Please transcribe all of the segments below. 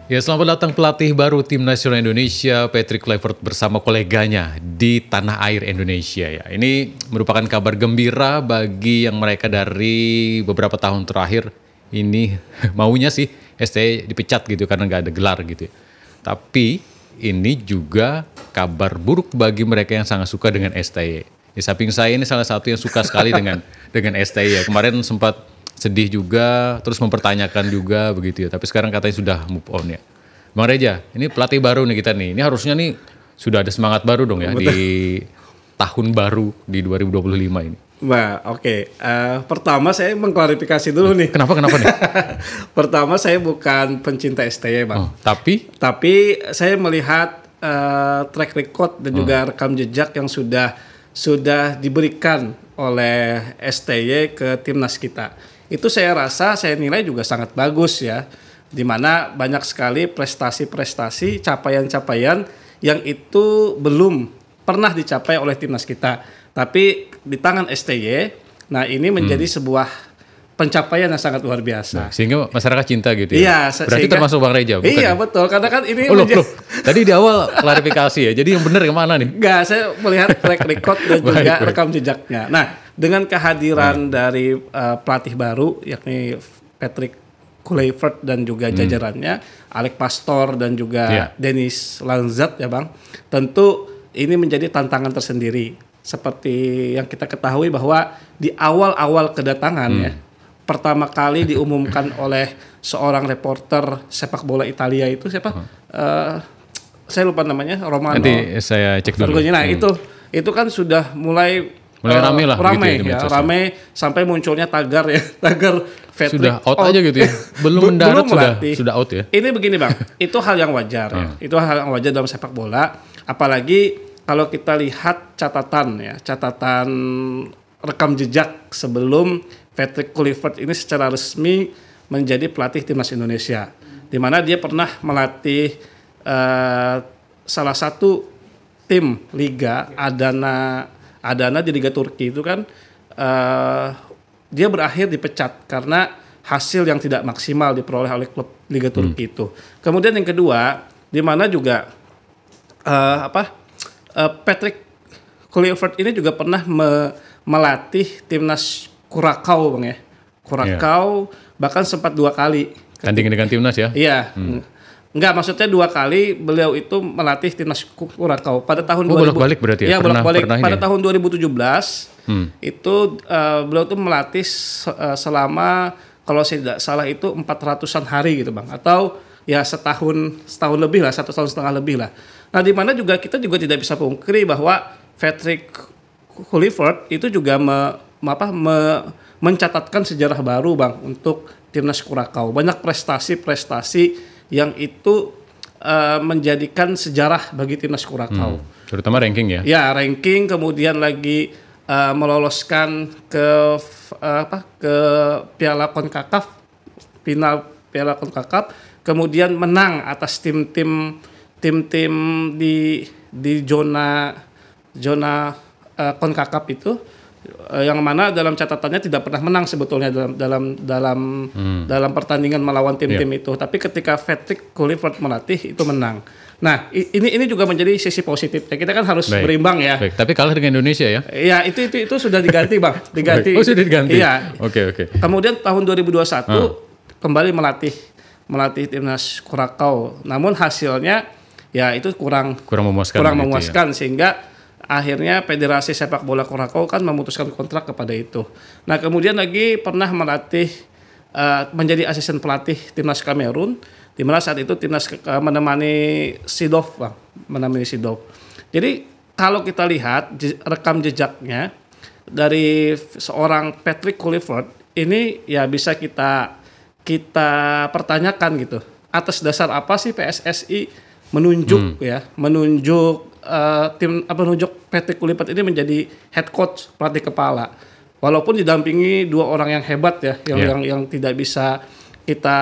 Ya, selamat datang pelatih baru Tim Nasional Indonesia, Patrick Kluivert bersama koleganya di tanah air Indonesia ya. Ini merupakan kabar gembira bagi yang mereka dari beberapa tahun terakhir ini maunya sih STY dipecat gitu karena nggak ada gelar gitu ya. Tapi ini juga kabar buruk bagi mereka yang sangat suka dengan STY. Di samping saya ini salah satu yang suka sekali dengan STY ya. Kemarin sempat sedih juga, terus mempertanyakan juga begitu ya. Tapi sekarang katanya sudah move on ya. Bang Reja, ini pelatih baru nih kita nih. Ini harusnya nih sudah ada semangat baru dong ya. Betul. Di tahun baru di 2025 ini. Nah, oke. Pertama saya mengklarifikasi dulu nih. Kenapa nih? Pertama saya bukan pencinta STY, Bang. Tapi saya melihat track record dan juga rekam jejak yang sudah diberikan oleh STY ke timnas kita. Itu saya nilai juga sangat bagus ya, di mana banyak sekali prestasi-prestasi, capaian-capaian yang itu belum pernah dicapai oleh timnas kita. Tapi di tangan STY, nah ini menjadi sebuah pencapaian yang sangat luar biasa. Nah, sehingga masyarakat cinta gitu ya. Iya, berarti termasuk Bang Reja, bukan? Iya, betul. Karena kan ini Tadi di awal klarifikasi ya. Jadi yang benar yang mana nih? Enggak, saya melihat track record dan juga rekam jejaknya. Nah, dengan kehadiran dari pelatih baru yakni Patrick Kluivert dan juga jajarannya, Alex Pastoor dan juga Denis Lanzat ya Bang. Tentu ini menjadi tantangan tersendiri. Seperti yang kita ketahui bahwa di awal-awal kedatangan ya, pertama kali diumumkan oleh seorang reporter sepak bola Italia itu siapa? Saya lupa namanya, Romano. Nanti saya cek dulu. Nah, itu kan sudah mulai rame lah rame sampai munculnya tagar Patrick sudah out aja gitu ya. Belum mendarat sudah out ya. Ini begini Bang, itu hal yang wajar ya. Itu hal yang wajar dalam sepak bola, apalagi kalau kita lihat catatan rekam jejak sebelum Patrick Kluivert ini secara resmi menjadi pelatih timnas Indonesia, di mana dia pernah melatih salah satu tim liga Adana di Liga Turki itu kan dia berakhir dipecat karena hasil yang tidak maksimal diperoleh oleh klub Liga Turki itu. Kemudian yang kedua, di mana juga Patrick Kluivert ini juga pernah melatih timnas Curaçao Bang ya. Curaçao bahkan sempat 2 kali. Tanding dengan timnas ya? Iya. Enggak, maksudnya 2 kali beliau itu melatih timnas Curaçao pada tahun 2000. Bolak-balik berarti ya? Iya, bolak-balik. Pada tahun 2017 itu beliau tuh melatih selama kalau saya tidak salah itu 400-an hari gitu Bang, atau ya setahun lebih lah, 1,5 tahun lebih lah. Nah, di mana juga kita juga tidak bisa pungkiri bahwa Patrick Kluivert itu juga mencatatkan sejarah baru Bang untuk timnas Curaçao. Banyak prestasi yang itu menjadikan sejarah bagi timnas Curaçao. Terutama ranking ya? Ya, ranking, kemudian lagi meloloskan ke Piala CONCACAF, final Piala CONCACAF, kemudian menang atas tim-tim di zona CONCACAF itu, yang mana dalam catatannya tidak pernah menang sebetulnya dalam pertandingan melawan tim-tim itu. Tapi ketika Patrick Kluivert melatih itu menang. Nah, ini juga menjadi sisi positif. Kita kan harus berimbang ya. Baik. Tapi kalah dengan Indonesia ya? Iya, itu sudah diganti Bang. Oh, sudah diganti. Iya. Oke. Kemudian tahun 2021 kembali melatih timnas Curaçao. Namun hasilnya ya itu kurang memuaskan ya. Sehingga akhirnya Federasi Sepak Bola Curaçao kan memutuskan kontrak kepada itu. Nah, kemudian lagi pernah melatih menjadi asisten pelatih timnas Kamerun, di mana saat itu timnas menemani Seedorf, Bang, Jadi kalau kita lihat rekam jejaknya dari seorang Patrick Kluivert ini ya bisa kita pertanyakan gitu. Atas dasar apa sih PSSI menunjuk menunjuk Patrick Kluivert ini menjadi head coach, pelatih kepala. Walaupun didampingi 2 orang yang hebat ya, yang tidak bisa kita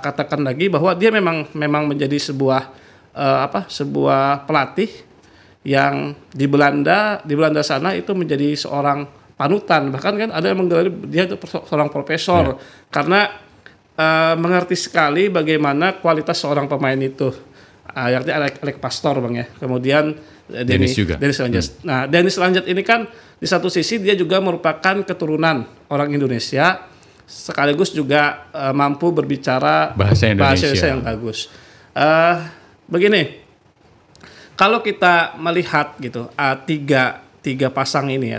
katakan lagi bahwa dia memang menjadi sebuah pelatih yang di Belanda sana itu menjadi seorang panutan, bahkan kan ada yang menggelar dia itu seorang profesor karena mengerti sekali bagaimana kualitas seorang pemain itu. Artinya Alec Pastor Bang ya. Kemudian Dennis Lanjat. Nah, Dennis Lanjat ini kan di satu sisi dia juga merupakan keturunan orang Indonesia, sekaligus juga mampu berbicara bahasa Indonesia yang bagus. Begini, kalau kita melihat gitu tiga pasang ini,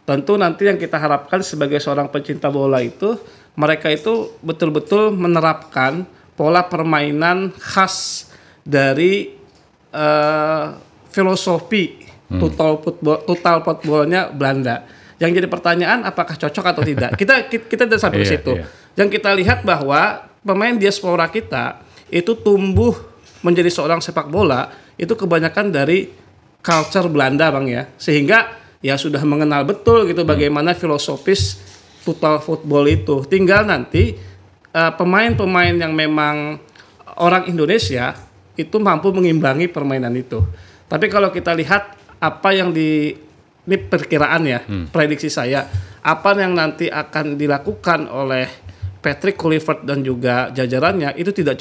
tentu nanti yang kita harapkan sebagai seorang pencinta bola itu, mereka itu betul-betul menerapkan pola permainan khas dari filosofi total footballnya Belanda. Yang jadi pertanyaan apakah cocok atau tidak? Kita sudah sampai ke situ. Yang kita lihat bahwa pemain diaspora kita itu tumbuh menjadi seorang sepak bola itu kebanyakan dari culture Belanda Bang ya. Sehingga ya sudah mengenal betul gitu bagaimana filosofis total football itu. Tinggal nanti pemain-pemain yang memang orang Indonesia itu mampu mengimbangi permainan itu. Tapi kalau kita lihat apa yang ini perkiraan ya, prediksi saya, apa yang nanti akan dilakukan oleh Patrick Kluivert dan juga jajarannya itu tidak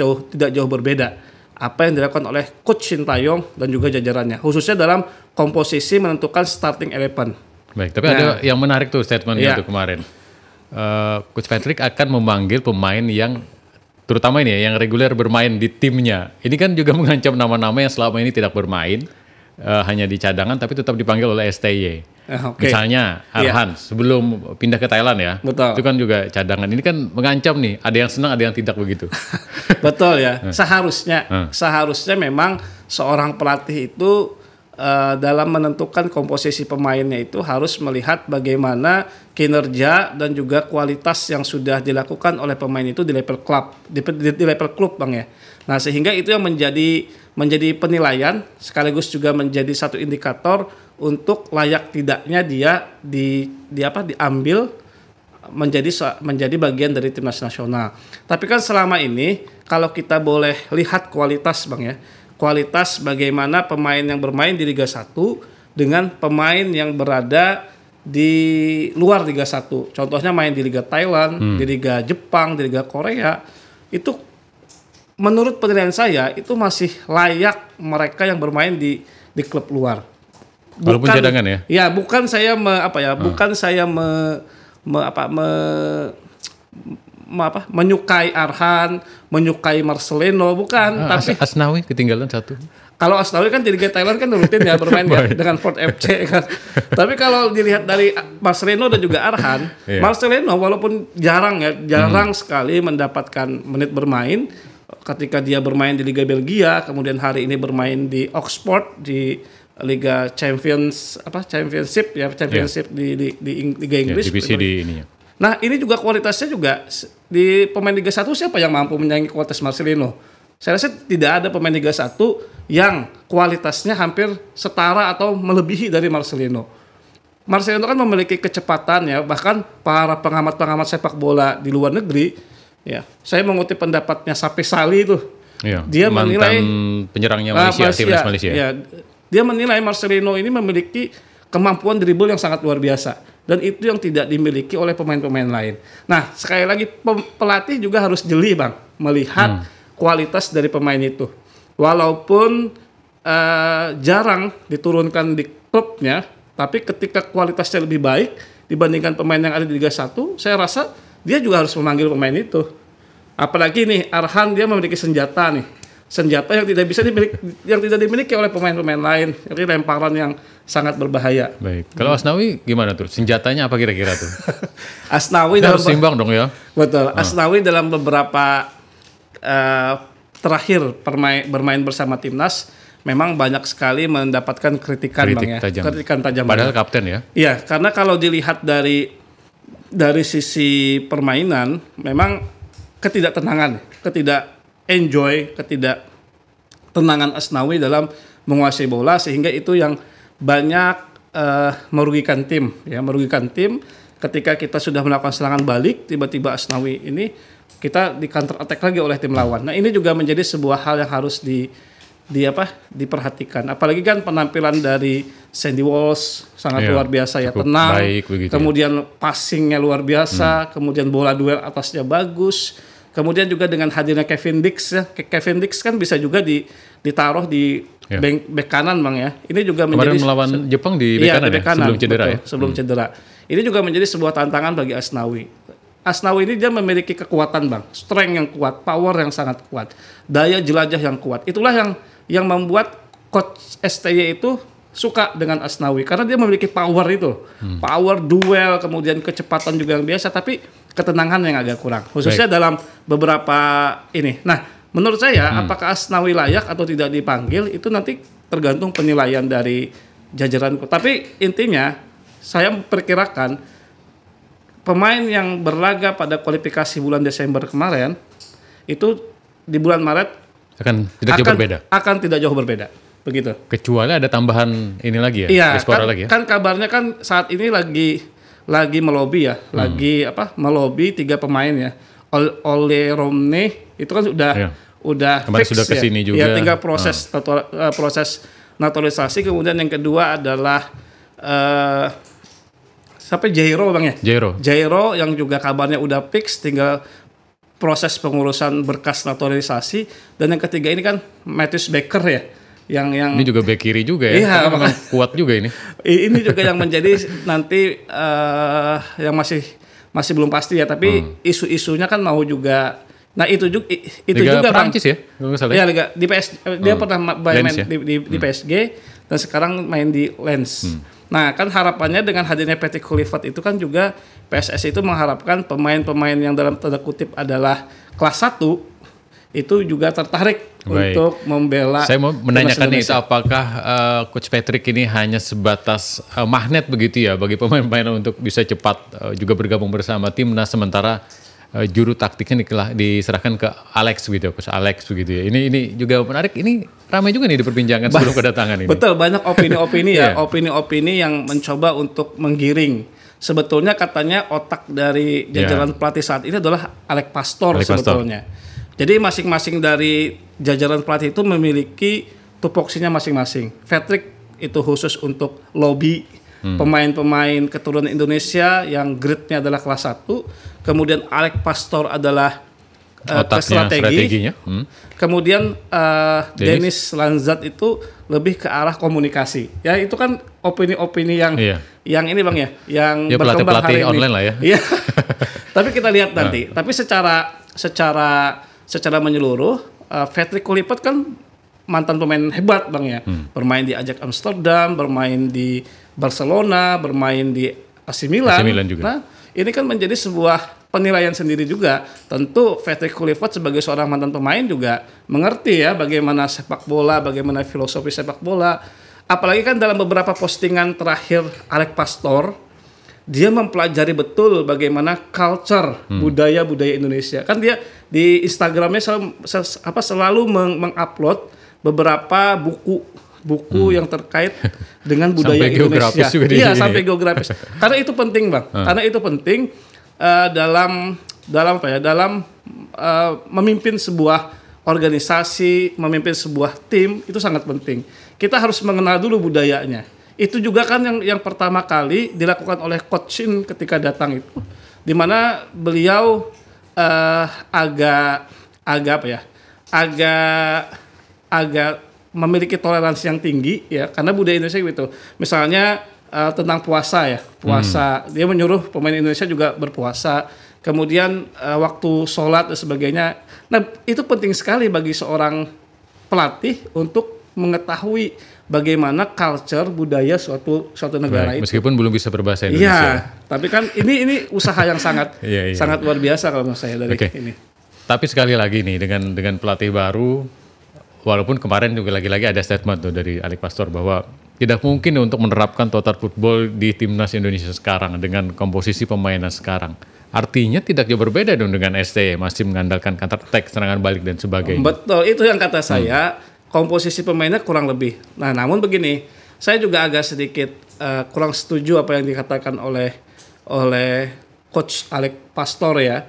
jauh berbeda. Apa yang dilakukan oleh Coach Sintayong dan juga jajarannya, khususnya dalam komposisi menentukan starting 11. Baik, tapi ada yang menarik tuh statementnya tuh kemarin. Coach Patrick akan memanggil pemain yang terutama ini ya, yang reguler bermain di timnya. Ini kan juga mengancam nama-nama yang selama ini tidak bermain, hanya di cadangan tapi tetap dipanggil oleh STY. Misalnya Arhan sebelum pindah ke Thailand ya. Betul. Itu kan juga cadangan. Ini kan mengancam nih, ada yang senang, ada yang tidak begitu. Betul ya. Seharusnya memang seorang pelatih itu dalam menentukan komposisi pemainnya itu harus melihat bagaimana kinerja dan juga kualitas yang sudah dilakukan oleh pemain itu di level klub, di level klub Bang ya. Nah, sehingga itu yang menjadi penilaian sekaligus juga menjadi satu indikator untuk layak tidaknya dia diambil menjadi bagian dari timnas nasional. Tapi kan selama ini kalau kita boleh lihat kualitas Bang ya, kualitas bagaimana pemain yang bermain di Liga 1 dengan pemain yang berada di luar Liga 1. Contohnya main di Liga Thailand, di Liga Jepang, di Liga Korea. Itu menurut penilaian saya itu masih layak mereka yang bermain di klub luar. Walaupun cadangan ya? Ya, bukan saya bukan saya menyukai Arhan, menyukai Marcelino, bukan. Tapi Asnawi ketinggalan satu. Kalau Asnawi kan di Liga Thailand kan rutin ya bermain ya, dengan Port FC kan. Tapi kalau dilihat dari Marcelino dan juga Arhan, Marcelino walaupun jarang sekali mendapatkan menit bermain. Ketika dia bermain di Liga Belgia, kemudian hari ini bermain di Oxford di Liga Championship di Liga Inggris. Divisi di ini. Nah, ini juga kualitasnya juga di pemain Liga 1 siapa yang mampu menyaingi kualitas Marcelino? Saya rasa tidak ada pemain Liga 1 yang kualitasnya hampir setara atau melebihi dari Marcelino. Marcelino kan memiliki kecepatan ya, bahkan para pengamat-pengamat sepak bola di luar negeri ya. Saya mengutip pendapatnya Sape Sali itu. Iya, dia menilai penyerangnya timnas Malaysia. Ya, dia menilai Marcelino ini memiliki kemampuan dribble yang sangat luar biasa dan itu yang tidak dimiliki oleh pemain-pemain lain. Nah, sekali lagi pelatih juga harus jeli Bang melihat kualitas dari pemain itu. Walaupun jarang diturunkan di klubnya, tapi ketika kualitasnya lebih baik dibandingkan pemain yang ada di Liga 1, saya rasa dia juga harus memanggil pemain itu. Apalagi nih Arhan dia memiliki senjata yang tidak dimiliki oleh pemain-pemain lain. Jadi lemparan yang sangat berbahaya. Baik. Kalau Asnawi gimana tuh? Senjatanya apa kira-kira tuh? Asnawi harus seimbang dong ya. Betul. Asnawi dalam beberapa terakhir bermain bersama timnas memang banyak sekali mendapatkan kritikan Bang ya. Kritikan tajam. Padahal kapten ya. Iya, karena kalau dilihat dari sisi permainan memang ketidaktenangan Asnawi dalam menguasai bola sehingga itu yang banyak merugikan tim ketika kita sudah melakukan serangan balik tiba-tiba Asnawi ini kita di counter attack lagi oleh tim lawan. Nah, ini juga menjadi sebuah hal yang harus diperhatikan. Apalagi kan penampilan dari Sandy Walsh sangat luar biasa ya, tenang. Baik, kemudian passingnya luar biasa, kemudian bola duel atasnya bagus. Kemudian juga dengan hadirnya Kevin Dix ya. Kevin Dix kan bisa juga ditaruh di bek kanan Bang ya. Ini juga menjadi melawan Jepang di bek kanan, sebelum cedera betul, sebelum cedera. Ini juga menjadi sebuah tantangan bagi Asnawi. Asnawi ini dia memiliki kekuatan Bang, strength yang kuat, power yang sangat kuat, daya jelajah yang kuat. Itulah yang membuat coach STY itu suka dengan Asnawi karena dia memiliki power itu. Power duel, kemudian kecepatan juga yang biasa, tapi ketenangan yang agak kurang, khususnya dalam beberapa ini. Nah, menurut saya apakah Asnawi layak atau tidak dipanggil itu nanti tergantung penilaian dari jajaran. Tapi intinya saya perkirakan pemain yang berlaga pada kualifikasi bulan Desember kemarin itu di bulan Maret akan tidak jauh berbeda. Begitu. Kecuali ada tambahan ini lagi ya, iya, lagi ya. Kan kabarnya kan saat ini lagi melobi ya, melobi 3 pemain ya. Ole Romney itu kan udah fix sudah kesini ya. juga. Ya, tinggal proses naturalisasi. Kemudian yang kedua adalah Jairo Bang ya. Jairo yang juga kabarnya udah fix, tinggal proses pengurusan berkas naturalisasi. Dan yang ketiga ini kan Matthews Baker ya. Yang ini juga bek kiri juga ya. Iya, kuat juga ini. Ini juga yang menjadi nanti yang masih belum pasti ya, tapi isu-isunya kan mau juga. Nah, itu juga Liga Bang. Prancis ya? Iya, Liga di PS dia pernah main di PSG dan sekarang main di Lens. Nah, kan harapannya dengan hadirnya Patrick Kluivert itu kan juga PSSI itu mengharapkan pemain-pemain yang dalam tanda kutip adalah kelas 1 itu juga tertarik untuk membela. Saya mau menanyakan itu apakah Coach Patrick ini hanya sebatas magnet begitu ya bagi pemain-pemain untuk bisa cepat juga bergabung bersama timnas, sementara juru taktiknya diserahkan ke Alex gitu, Coach Alex begitu ya. Ini juga menarik, ini ramai juga nih diperbincangkan sebelum kedatangan ini. Betul, banyak opini-opini ya, opini-opini yang mencoba untuk menggiring. Sebetulnya katanya otak dari jajaran pelatih saat ini adalah Alex Pastor sebetulnya. Jadi masing-masing dari jajaran pelatih itu memiliki tupoksinya masing-masing. Patrick itu khusus untuk lobby pemain-pemain keturunan Indonesia yang grade-nya adalah kelas 1. Kemudian Alex Pastor adalah strateginya. Kemudian Dennis Lanzat itu lebih ke arah komunikasi. Ya itu kan opini-opini yang ini Bang ya, yang berkembang hari ini. Online lah ya. Iya. Tapi kita lihat nanti. Tapi secara menyeluruh, Patrick Kluivert kan mantan pemain hebat Bang ya. Bermain di Ajax Amsterdam, bermain di Barcelona, bermain di AC Milan juga. Nah, ini kan menjadi sebuah penilaian sendiri juga. Tentu Patrick Kluivert sebagai seorang mantan pemain juga mengerti ya bagaimana sepak bola, bagaimana filosofi sepak bola. Apalagi kan dalam beberapa postingan terakhir Alex Pastor, dia mempelajari betul bagaimana culture budaya Indonesia. Kan dia di Instagramnya selalu mengupload beberapa buku yang terkait dengan budaya sampai Indonesia. Geografis juga Sampai geografis. Karena itu penting Bang. Karena itu penting dalam memimpin sebuah organisasi, memimpin sebuah tim itu sangat penting. Kita harus mengenal dulu budayanya. Itu juga kan yang pertama kali dilakukan oleh Coach Shin ketika datang itu, di mana beliau agak memiliki toleransi yang tinggi ya, karena budaya Indonesia gitu. Misalnya tentang puasa ya, dia menyuruh pemain Indonesia juga berpuasa. Kemudian waktu sholat dan sebagainya. Nah itu penting sekali bagi seorang pelatih untuk mengetahui bagaimana culture budaya suatu negara itu. Meskipun belum bisa berbahasa Indonesia. Iya, tapi kan ini usaha yang sangat sangat luar biasa kalau menurut saya dari ini. Tapi sekali lagi nih dengan pelatih baru, walaupun kemarin juga lagi-lagi ada statement tuh dari Alex Pastor bahwa tidak mungkin untuk menerapkan total football di timnas Indonesia sekarang dengan komposisi pemainnya sekarang. Artinya tidak jauh berbeda dong dengan STY, masih mengandalkan counter attack, serangan balik dan sebagainya. Betul, itu yang kata saya. Komposisi pemainnya kurang lebih. Nah, namun begini, saya juga agak sedikit kurang setuju apa yang dikatakan oleh Coach Alex Pastor ya.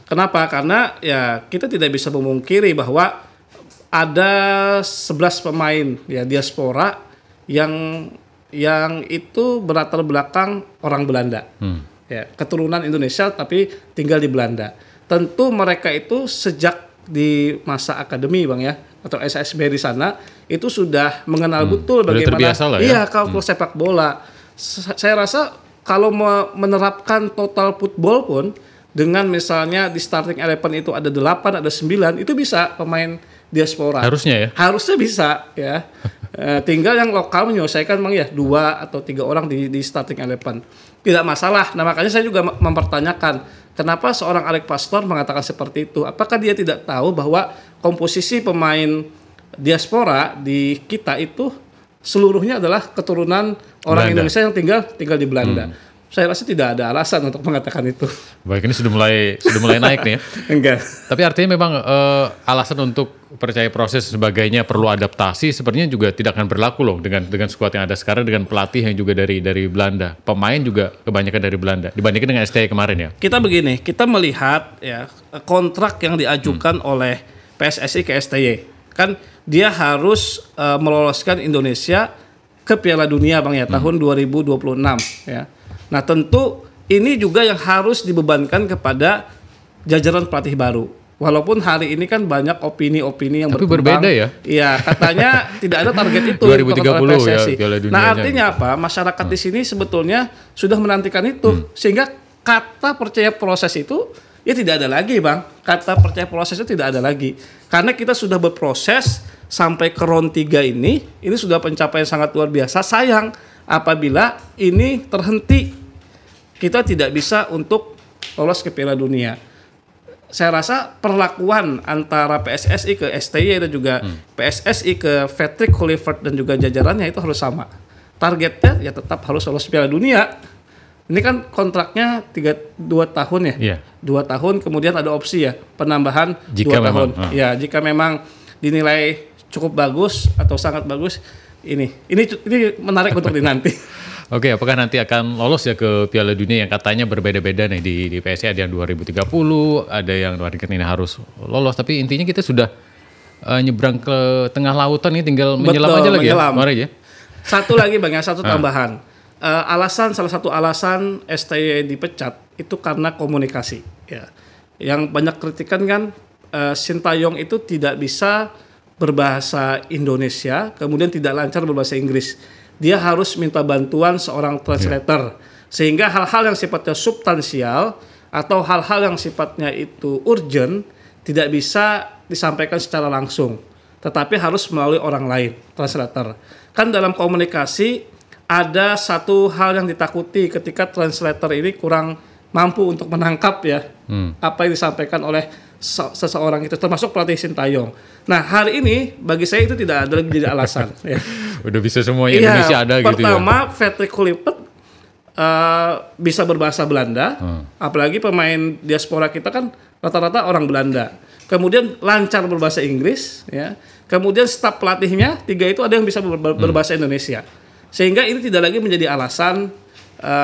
Kenapa? Karena ya kita tidak bisa memungkiri bahwa ada 11 pemain ya diaspora yang itu berlatar belakang orang Belanda. Ya, keturunan Indonesia tapi tinggal di Belanda. Tentu mereka itu sejak di masa akademi Bang ya atau SSB di sana itu sudah mengenal betul bagaimana kalau sepak bola. Saya rasa kalau menerapkan total football pun dengan misalnya di starting 11 itu ada 8, ada 9, itu bisa pemain diaspora. Harusnya ya? Harusnya bisa ya. Tinggal yang lokal menyelesaikan Bang ya 2 atau 3 orang di starting 11. Tidak masalah. Nah makanya saya juga mempertanyakan kenapa seorang Alex Pastoor mengatakan seperti itu. Apakah dia tidak tahu bahwa komposisi pemain diaspora di kita itu seluruhnya adalah keturunan orang Belanda. Indonesia yang tinggal di Belanda. Saya rasa tidak ada alasan untuk mengatakan itu. Baik, ini sudah mulai naik nih ya. Enggak. Tapi artinya memang alasan untuk percaya proses sebagainya perlu adaptasi sepertinya juga tidak akan berlaku loh dengan skuad yang ada sekarang dengan pelatih yang juga dari Belanda. Pemain juga kebanyakan dari Belanda dibandingkan dengan STY kemarin ya. Kita begini, kita melihat ya kontrak yang diajukan oleh PSSI ke STY. Kan dia harus meloloskan Indonesia ke Piala Dunia Bang ya tahun 2026 ya. Nah tentu ini juga yang harus dibebankan kepada jajaran pelatih baru. Walaupun hari ini kan banyak opini-opini yang berkembang. Berbeda ya? Iya, katanya tidak ada target itu 2030 ya Piala Dunia. Nah artinya apa? Masyarakat di sini sebetulnya sudah menantikan itu. Sehingga kata percaya proses itu ya tidak ada lagi Bang. Kata percaya proses itu tidak ada lagi. Karena kita sudah berproses sampai ke round 3 ini sudah pencapaian sangat luar biasa. Sayang apabila ini terhenti. Kita tidak bisa untuk lolos ke Piala Dunia. Saya rasa perlakuan antara PSSI ke STY dan juga PSSI ke Patrick Kluivert dan juga jajarannya itu harus sama. Targetnya ya tetap harus lolos Piala Dunia. Ini kan kontraknya 2 tahun ya. 2 tahun kemudian ada opsi ya penambahan 2 tahun. Ya jika memang dinilai cukup bagus atau sangat bagus ini menarik untuk dinanti. Oke, apakah nanti akan lolos ya ke Piala Dunia yang katanya berbeda-beda nih di PSSI, ada yang 2030, ada yang target ini harus lolos, tapi intinya kita sudah nyebrang ke tengah lautan nih, tinggal menyelam aja lagi ya. Mari ya. Satu lagi Bang ya, satu tambahan. Salah satu alasan STY dipecat itu karena komunikasi ya. Yang banyak kritikan kan Sintayong itu tidak bisa berbahasa Indonesia, kemudian tidak lancar berbahasa Inggris. Dia harus minta bantuan seorang translator. Sehingga hal-hal yang sifatnya substansial atau hal-hal yang sifatnya itu urgent tidak bisa disampaikan secara langsung. Tetapi harus melalui orang lain, translator. Kan dalam komunikasi ada satu hal yang ditakuti ketika translator ini kurang mampu untuk menangkap ya apa yang disampaikan oleh seseorang itu, termasuk pelatih Sintayong. Nah hari ini bagi saya itu tidak ada lagi jadi alasan. Ya. Udah bisa semuanya Indonesia ada gitu ya. Pertama Patrick Kluivert bisa berbahasa Belanda, apalagi pemain diaspora kita kan rata-rata orang Belanda. Kemudian lancar berbahasa Inggris, ya. Kemudian staf pelatihnya 3 itu ada yang bisa berbahasa Indonesia. Sehingga ini tidak lagi menjadi alasan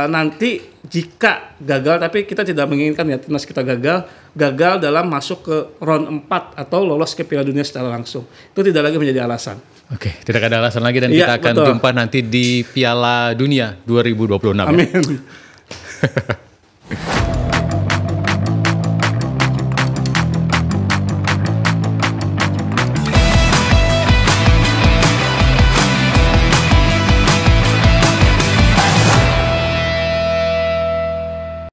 nanti jika gagal, tapi kita tidak menginginkan ya timnas kita gagal dalam masuk ke round 4 atau lolos ke Piala Dunia secara langsung. Itu tidak lagi menjadi alasan. Oke, tidak ada alasan lagi dan kita akan jumpa nanti di Piala Dunia 2026. Amin. Ya.